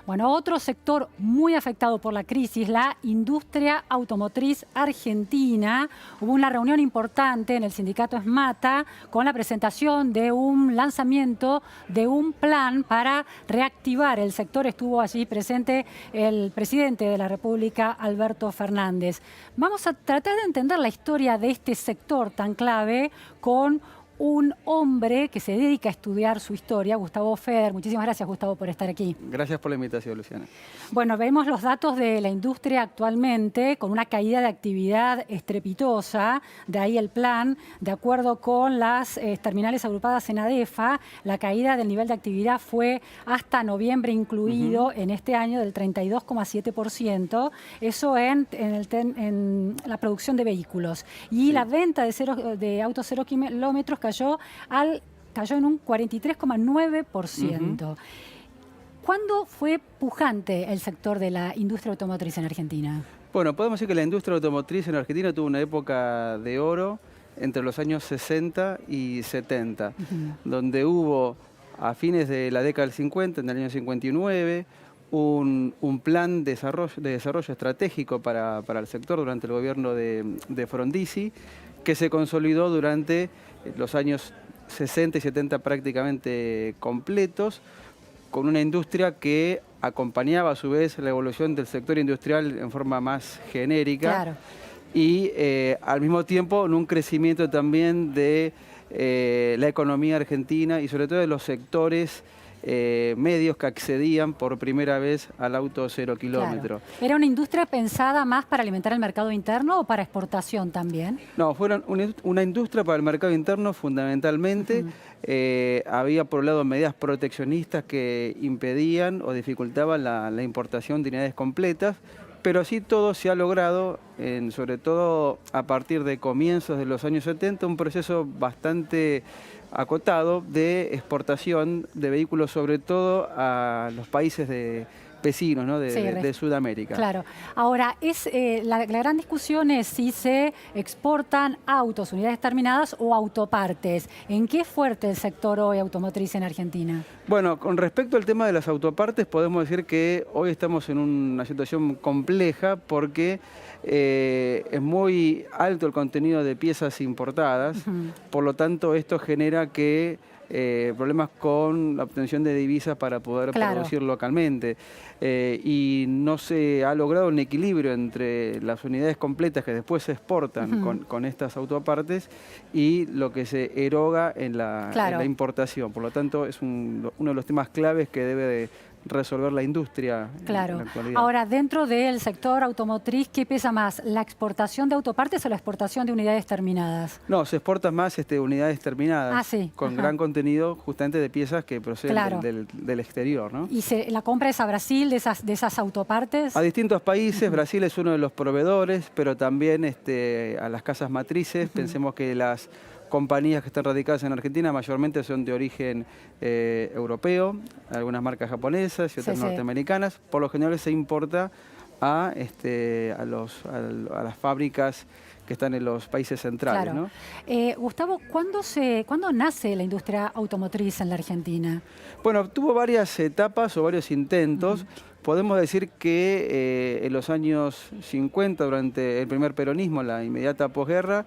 Bueno, otro sector muy afectado por la crisis, la industria automotriz argentina. Hubo una reunión importante en el sindicato ESMATA con la presentación de un lanzamiento de un plan para reactivar el sector. Estuvo allí presente el presidente de la República, Alberto Fernández. Vamos a tratar de entender la historia de este sector tan clave con un hombre que se dedica a estudiar su historia, Gustavo Feder. Muchísimas gracias, Gustavo, por estar aquí. Gracias por la invitación, Luciana. Bueno, vemos los datos de la industria actualmente con una caída de actividad estrepitosa, de ahí el plan. De acuerdo con las terminales agrupadas en ADEFA, la caída del nivel de actividad fue hasta noviembre incluido en este año del 32,7%. Eso en la producción de vehículos. Y la venta de autos 0 kilómetros cayó en un 43,9%. ¿Cuándo fue pujante el sector de la industria automotriz en Argentina? Bueno, podemos decir que la industria automotriz en Argentina tuvo una época de oro entre los años 60 y 70, donde hubo a fines de la década del 50, en el año 59, un plan de desarrollo estratégico para el sector durante el gobierno de Frondizi, que se consolidó durante los años 60 y 70 prácticamente completos, con una industria que acompañaba a su vez la evolución del sector industrial en forma más genérica. Claro. Y al mismo tiempo en un crecimiento también de la economía argentina y sobre todo de los sectores medios que accedían por primera vez al auto 0 kilómetro. Claro. ¿Era una industria pensada más para alimentar el mercado interno o para exportación también? No, fueron una industria para el mercado interno fundamentalmente. Había por un lado medidas proteccionistas que impedían o dificultaban la importación de unidades completas, pero así todo se ha logrado, sobre todo a partir de comienzos de los años 70, un proceso bastante acotado de exportación de vehículos, sobre todo a los países vecinos, ¿no? de Sudamérica. Claro. Ahora, la gran discusión es si se exportan autos, unidades terminadas o autopartes. ¿En qué es fuerte el sector hoy automotriz en Argentina? Bueno, con respecto al tema de las autopartes, podemos decir que hoy estamos en una situación compleja porque es muy alto el contenido de piezas importadas, por lo tanto esto genera que problemas con la obtención de divisas para poder producir localmente. Y no se ha logrado un equilibrio entre las unidades completas que después se exportan con estas autopartes y lo que se eroga en la importación. Por lo tanto, es uno de los temas claves que debe de resolver la industria en la actualidad. Ahora, dentro del sector automotriz, ¿qué pesa más? ¿La exportación de autopartes o la exportación de unidades terminadas? No, se exportan más unidades terminadas con gran contenido justamente de piezas que proceden del exterior, ¿no? ¿Y la compra es a Brasil de esas autopartes? A distintos países. Brasil es uno de los proveedores, pero también a las casas matrices. Pensemos que las compañías que están radicadas en Argentina mayormente son de origen europeo, algunas marcas japonesas y otras norteamericanas. Por lo general se importa a las fábricas que están en los países centrales. ¿No? Gustavo, ¿cuándo nace la industria automotriz en la Argentina? Bueno, tuvo varias etapas o varios intentos. Podemos decir que en los años 50, durante el primer peronismo, la inmediata posguerra,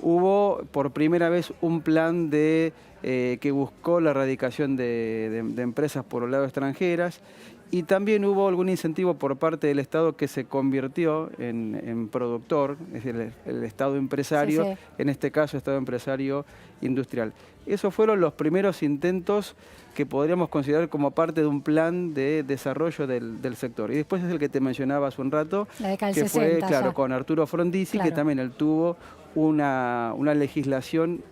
hubo por primera vez un plan que buscó la erradicación de empresas por un lado extranjeras, y también hubo algún incentivo por parte del Estado que se convirtió en productor, es decir, el Estado empresario, en este caso Estado empresario industrial. Esos fueron los primeros intentos que podríamos considerar como parte de un plan de desarrollo del sector. Y después es el que te mencionaba hace un rato, que fue con Arturo Frondizi, que también él tuvo una legislación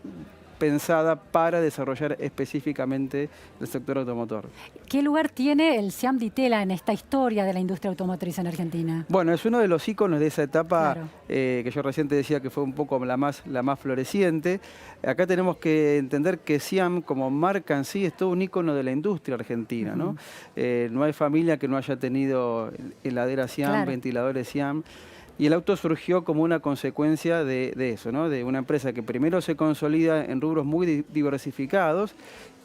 pensada para desarrollar específicamente el sector automotor. ¿Qué lugar tiene el Siam Di Tella en esta historia de la industria automotriz en Argentina? Bueno, es uno de los íconos de esa etapa que yo recién te decía que fue un poco la más floreciente. Acá tenemos que entender que Siam como marca en sí es todo un ícono de la industria argentina, ¿no? No hay familia que no haya tenido heladera Siam, ventiladores Siam. Y el auto surgió como una consecuencia de eso, ¿no? De una empresa que primero se consolida en rubros muy diversificados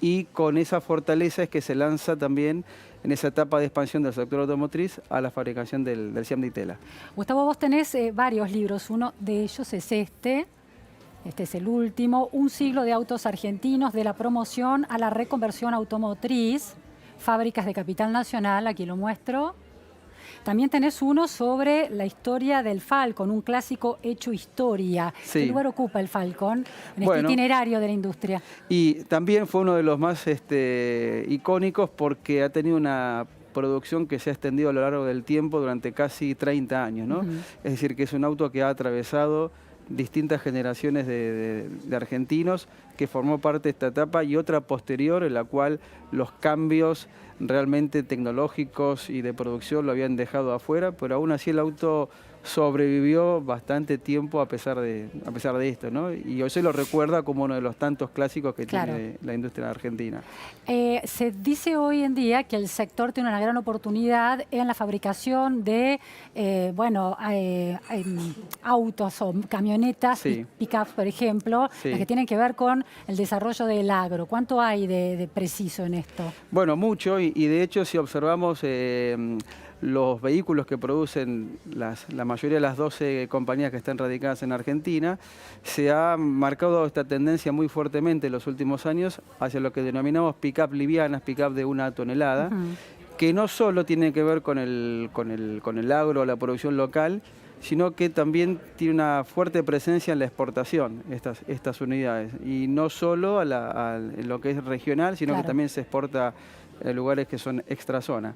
y con esa fortaleza es que se lanza también en esa etapa de expansión del sector automotriz a la fabricación del Siam de Itela. Gustavo, vos tenés varios libros, uno de ellos es este es el último, Un siglo de autos argentinos, de la promoción a la reconversión automotriz, fábricas de capital nacional, aquí lo muestro. También tenés uno sobre la historia del Falcon, un clásico hecho historia. Sí. ¿Qué lugar ocupa el Falcon en este itinerario de la industria? Y también fue uno de los más icónicos porque ha tenido una producción que se ha extendido a lo largo del tiempo durante casi 30 años, ¿no? Es decir, que es un auto que ha atravesado distintas generaciones de argentinos, que formó parte de esta etapa, y otra posterior en la cual los cambios realmente tecnológicos y de producción lo habían dejado afuera, pero aún así el auto sobrevivió bastante tiempo a pesar de esto, ¿no? Y hoy se lo recuerda como uno de los tantos clásicos que tiene la industria argentina. Se dice hoy en día que el sector tiene una gran oportunidad en la fabricación de autos o camionetas, pick-ups, por ejemplo, las que tienen que ver con el desarrollo del agro. ¿Cuánto hay de preciso en esto? Bueno, mucho, y de hecho si observamos los vehículos que producen la mayoría de las 12 compañías que están radicadas en Argentina, se ha marcado esta tendencia muy fuertemente en los últimos años hacia lo que denominamos pick-up livianas, pick-up de 1 tonelada, que no solo tienen que ver con el agro o la producción local, sino que también tiene una fuerte presencia en la exportación, estas unidades. Y no solo en lo que es regional, sino que también se exporta a lugares que son extrazona.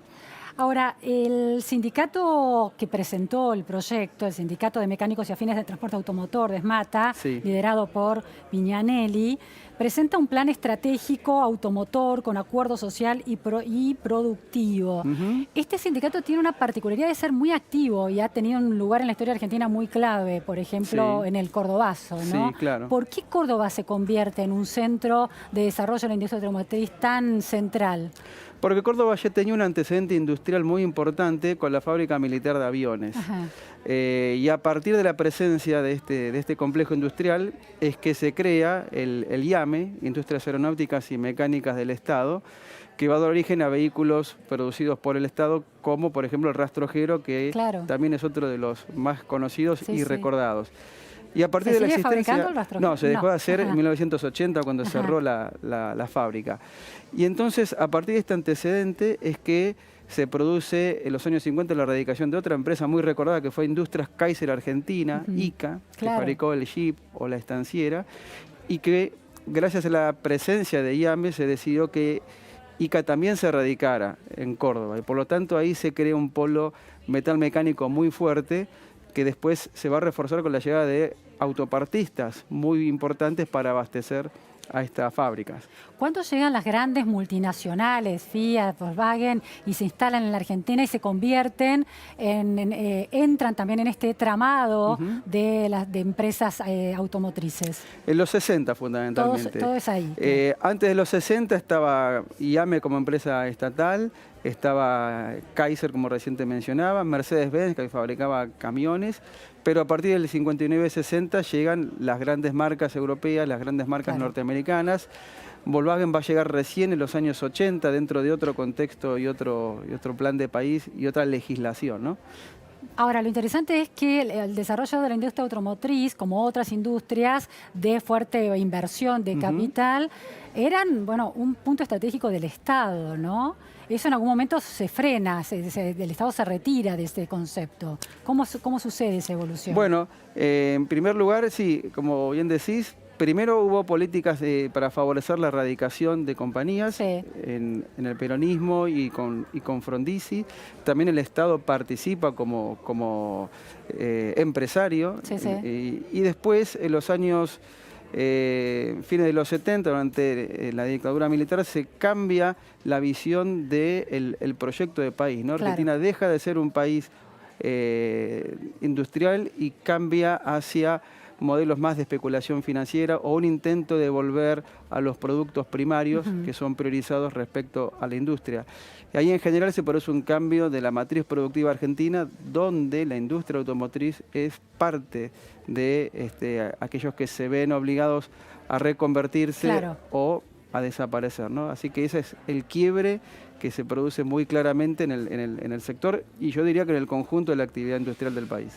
Ahora, el sindicato que presentó el proyecto, el Sindicato de Mecánicos y Afines del Transporte Automotor de SMATA, liderado por Viñanelli, presenta un plan estratégico automotor con acuerdo social y productivo. Este sindicato tiene una particularidad de ser muy activo y ha tenido un lugar en la historia argentina muy clave, por ejemplo, en el Cordobazo, ¿no? Sí, claro. ¿Por qué Córdoba se convierte en un centro de desarrollo de la industria automotriz tan central? Porque Córdoba ya tenía un antecedente industrial muy importante con la fábrica militar de aviones. Y a partir de la presencia de este complejo industrial es que se crea el IAME, Industrias Aeronáuticas y Mecánicas del Estado, que va a dar origen a vehículos producidos por el Estado, como por ejemplo el rastrojero, que también es otro de los más conocidos y recordados. Y a partir de la existencia, no, se dejó de hacer en 1980 cuando cerró la fábrica. Y entonces, a partir de este antecedente es que se produce en los años 50 la erradicación de otra empresa muy recordada que fue Industrias Kaiser Argentina, ICA, que fabricó el Jeep o la estanciera, y que gracias a la presencia de IAME se decidió que ICA también se radicara en Córdoba. Y por lo tanto ahí se crea un polo metalmecánico muy fuerte, que después se va a reforzar con la llegada de autopartistas muy importantes para abastecer a estas fábricas. ¿Cuándo llegan las grandes multinacionales, Fiat, Volkswagen, y se instalan en la Argentina y se convierten entran también en este tramado de empresas automotrices? En los 60 fundamentalmente. Todo es ahí. Antes de los 60 estaba IAME como empresa estatal, estaba Kaiser, como recién mencionaba, Mercedes-Benz, que fabricaba camiones, pero a partir del 59-60 llegan las grandes marcas europeas, las grandes marcas norteamericanas. Volkswagen va a llegar recién en los años 80, dentro de otro contexto y otro plan de país y otra legislación, ¿no? Ahora, lo interesante es que el desarrollo de la industria automotriz, como otras industrias de fuerte inversión de capital, eran, un punto estratégico del Estado, ¿no? Eso en algún momento se frena, el Estado se retira de este concepto. ¿Cómo sucede esa evolución? Bueno, en primer lugar, sí, como bien decís, primero hubo políticas para favorecer la erradicación de compañías en el peronismo y con Frondizi. También el Estado participa como empresario. Y después, en los años fines de los 70, durante la dictadura militar, se cambia la visión del proyecto de país, ¿no? Argentina deja de ser un país industrial y cambia hacia modelos más de especulación financiera o un intento de volver a los productos primarios que son priorizados respecto a la industria. Y ahí en general se produce un cambio de la matriz productiva argentina, donde la industria automotriz es parte de aquellos que se ven obligados a reconvertirse o a desaparecer, ¿no? Así que ese es el quiebre que se produce muy claramente en el sector y yo diría que en el conjunto de la actividad industrial del país.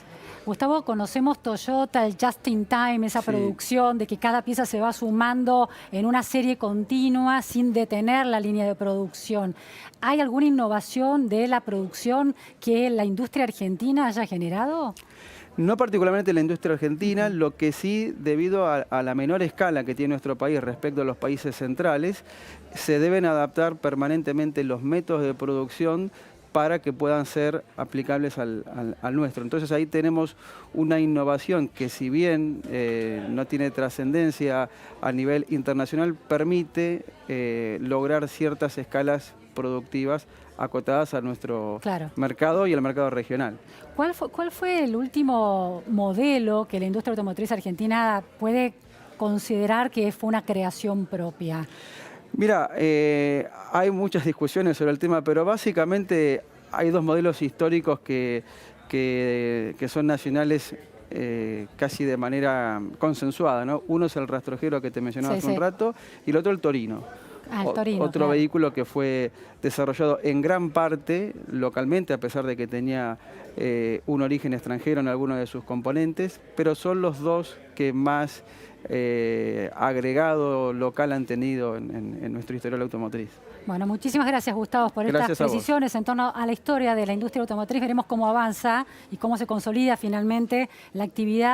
Gustavo, conocemos Toyota, el just in time, esa Sí. producción de que cada pieza se va sumando en una serie continua sin detener la línea de producción. ¿Hay alguna innovación de la producción que la industria argentina haya generado? No particularmente la industria argentina, lo que sí, debido a la menor escala que tiene nuestro país respecto a los países centrales, se deben adaptar permanentemente los métodos de producción para que puedan ser aplicables al nuestro. Entonces ahí tenemos una innovación que, si bien no tiene trascendencia a nivel internacional, permite lograr ciertas escalas productivas acotadas a nuestro mercado y al mercado regional. ¿Cuál fue el último modelo que la industria automotriz argentina puede considerar que fue una creación propia? Mira, hay muchas discusiones sobre el tema, pero básicamente hay dos modelos históricos que son nacionales casi de manera consensuada, ¿no? Uno es el rastrojero que te mencionaba hace un rato y el otro el Torino. El Torino, otro vehículo que fue desarrollado en gran parte localmente, a pesar de que tenía un origen extranjero en algunos de sus componentes, pero son los dos que más agregado local han tenido en nuestro historial automotriz. Bueno, muchísimas gracias, Gustavo, por estas precisiones en torno a la historia de la industria automotriz. Veremos cómo avanza y cómo se consolida finalmente la actividad